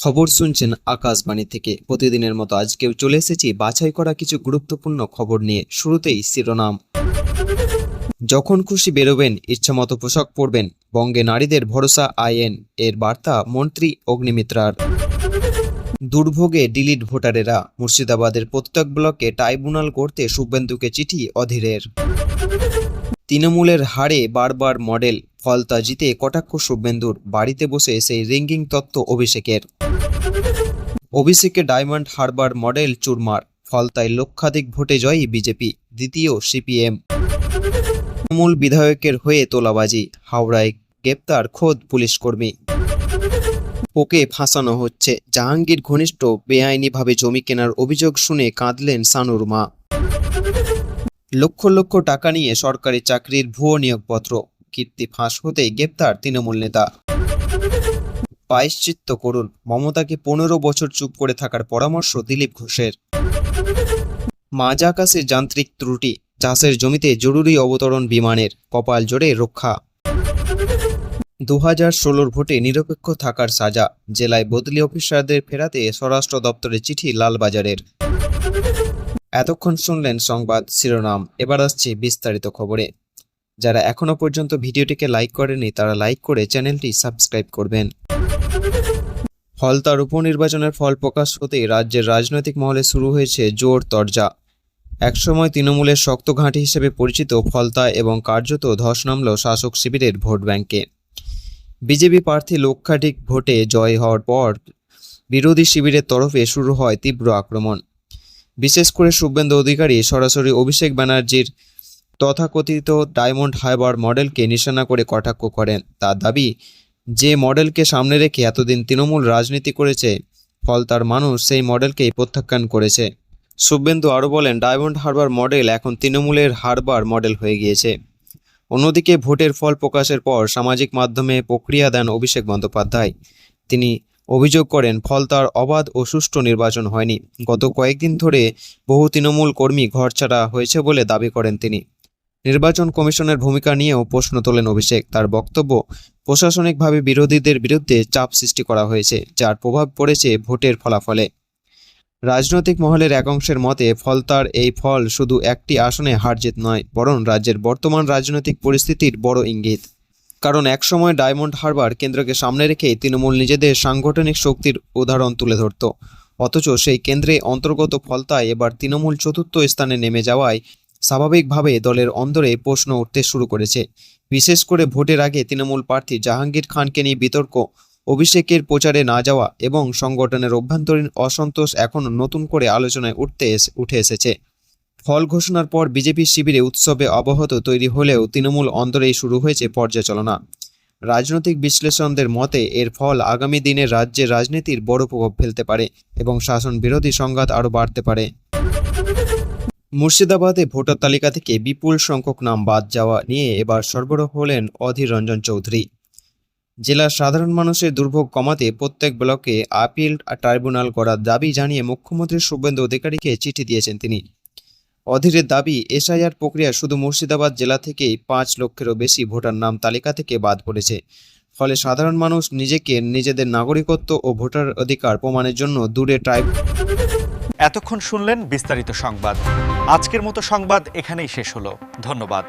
খবর শুনছেন আকাশবাণী থেকে। প্রতিদিনের মতো আজকেও চলে এসেছি বাছাই করা কিছু গুরুত্বপূর্ণ খবর নিয়ে। শুরুতেই শিরোনাম। যখন খুশি বেরোবেন, ইচ্ছামতো পোশাক পরবেন, বঙ্গে নারীদের ভরসা আইএন এর বার্তা মন্ত্রী অগ্নিমিত্রার। দুর্ভোগে ডিলিট ভোটারেরা, মুর্শিদাবাদের প্রত্যেক ব্লকে ট্রাইব্যুনাল করতে শুভেন্দুকে চিঠি অধীরের। তৃণমূলের হারে বারবার মডেল, ফলতা জিতে কটাক্ষ শুভেন্দুর, বাড়িতে বসে সেই রিঙ্গিং তত্ত্ব অভিষেকের। অভিষেকে ডায়মন্ড হারবার মডেল চুরমার, ফলতায় লক্ষাধিক ভোটে জয়ী বিজেপি, দ্বিতীয় সিপিএম। তৃণমূল বিধায়কের হয়ে তোলাবাজি, হাওড়ায় গ্রেপ্তার খোদ পুলিশ কর্মী। ওকে ফাঁসানো হচ্ছে, জাহাঙ্গীর ঘনিষ্ঠ বেআইনিভাবে জমি কেনার অভিযোগ শুনে কাঁদলেন সানুর মা। লক্ষ লক্ষ টাকা নিয়ে সরকারি চাকরির ভুয়ো নিয়োগপত্র, কীর্তি ফাঁস হতেই গ্রেপ্তার তৃণমূল নেতা। প্রায়শ্চিত্ত করুন, মমতাকে 15 বছর চুপ করে থাকার পরামর্শ দিলীপ ঘোষের। মাঝ আকাশে যান্ত্রিক ত্রুটি, চাষের জমিতে জরুরি অবতরণ বিমানের, কপাল জোরে রক্ষা। 2016 ভোটে নিরপেক্ষ থাকার সাজা, জেলায় বদলি অফিসারদের ফেরাতে স্বরাষ্ট্র দপ্তরের চিঠি লালবাজারের। এতক্ষণ শুনলেন সংবাদ শিরোনাম। এবার আসছে বিস্তারিত খবরে। যারা এখনো পর্যন্ত ভিডিওটিকে লাইক করেনি তারা লাইক করে চ্যানেলটি সাবস্ক্রাইব করবেন। ফলতার উপনির্বাচনের ফল প্রকাশ হতেই রাজ্যের রাজনৈতিক মহলে শুরু হয়েছে জোর তরজা। একসময় তৃণমূলের শক্ত ঘাঁটি হিসেবে পরিচিত ফলতা এবং কার্যত ধস নামল শাসক শিবিরের ভোট ব্যাংকে। বিজেপি প্রার্থী লক্ষাধিক ভোটে জয় হওয়ার পর বিরোধী শিবিরের তরফে শুরু হয় তীব্র আক্রমণ। বিশেষ করে শুভেন্দু অধিকারী সরাসরি অভিষেক ব্যানার্জির তথাকথিত ডায়মন্ড হারবার মডেলকে নিশানা করে কটাক্ষ করেন। তার দাবি, যে মডেলকে সামনে রেখে এতদিন তৃণমূল রাজনীতি করেছে, ফলতার মানুষ সেই মডেলকেই প্রত্যাখ্যান করেছে। শুভেন্দু আরও বলেন, ডায়মন্ড হারবার মডেল এখন তৃণমূলের হারবার মডেল হয়ে গিয়েছে। অন্যদিকে ভোটের ফল প্রকাশের পর সামাজিক মাধ্যমে প্রক্রিয়া দেন অভিষেক বন্দ্যোপাধ্যায়। তিনি অভিযোগ করেন, ফলতার অবাধ ও সুষ্ঠু নির্বাচন হয়নি। গত কয়েকদিন ধরে বহু তৃণমূল কর্মী ঘরছাড়া হয়েছে বলে দাবি করেন তিনি। নির্বাচন কমিশনের ভূমিকা নিয়েও প্রশ্ন তোলেন অভিষেক। তার বক্তব্য, প্রশাসনিকভাবে বিরোধীদের বিরুদ্ধে চাপ সৃষ্টি করা হয়েছে, যার প্রভাব পড়েছে ভোটের ফলাফলে। রাজনৈতিক মহলের একাংশের মতে ফলতার এই ফল শুধু একটি আসনে হারজিত নয়, বরং রাজ্যের বর্তমান রাজনৈতিক পরিস্থিতির বড় ইঙ্গিত। কারণ একসময় ডায়মন্ড হারবার কেন্দ্রকে সামনে রেখেই তৃণমূল নিজেদের সাংগঠনিক শক্তির উদাহরণ তুলে ধরত। অথচ সেই কেন্দ্রে অন্তর্গত ফলতায় এবার তৃণমূল চতুর্থ স্থানে নেমে যাওয়ায় স্বাভাবিকভাবে দলের অন্দরে প্রশ্ন উঠতে শুরু করেছে। বিশেষ করে ভোটের আগে তৃণমূল প্রার্থী জাহাঙ্গীর খানকে নিয়ে বিতর্ক, অভিষেকের প্রচারে না যাওয়া এবং সংগঠনের অভ্যন্তরীণ অসন্তোষ এখন নতুন করে আলোচনায় উঠে এসেছে। ফল ঘোষণার পর বিজেপি শিবিরে উৎসবে অবহত তৈরি হলেও তৃণমূল অন্দরেই শুরু হয়েছে পর্যালোচনা। রাজনৈতিক বিশ্লেষকদের মতে এর ফল আগামী দিনে রাজ্যের রাজনীতির বড় প্রভাব ফেলতে পারে এবং শাসন বিরোধী সংঘাত আরও বাড়তে পারে। মুর্শিদাবাদে ভোটার তালিকা থেকে বিপুল সংখ্যক নাম বাদ যাওয়া নিয়ে এবার সরবরাহ হলেন অধীর রঞ্জন চৌধুরী। জেলার সাধারণ মানুষের দুর্ভোগ কমাতে প্রত্যেক ব্লকে আপিল ট্রাইব্যুনাল করার দাবি জানিয়ে মুখ্যমন্ত্রী শুভেন্দু অধিকারীকে চিঠি দিয়েছেন তিনি। অধীরের দাবি, এসআইআর প্রক্রিয়া শুধু মুর্শিদাবাদ জেলা থেকেই 5 লক্ষেরও বেশি ভোটার নাম তালিকা থেকে বাদ পড়েছে। ফলে সাধারণ মানুষ নিজেদের নাগরিকত্ব ও ভোটার অধিকার প্রমাণের জন্য দূরে এতক্ষণ শুনলেন বিস্তারিত সংবাদ। আজকের মতো সংবাদ এখানেই শেষ হলো। ধন্যবাদ।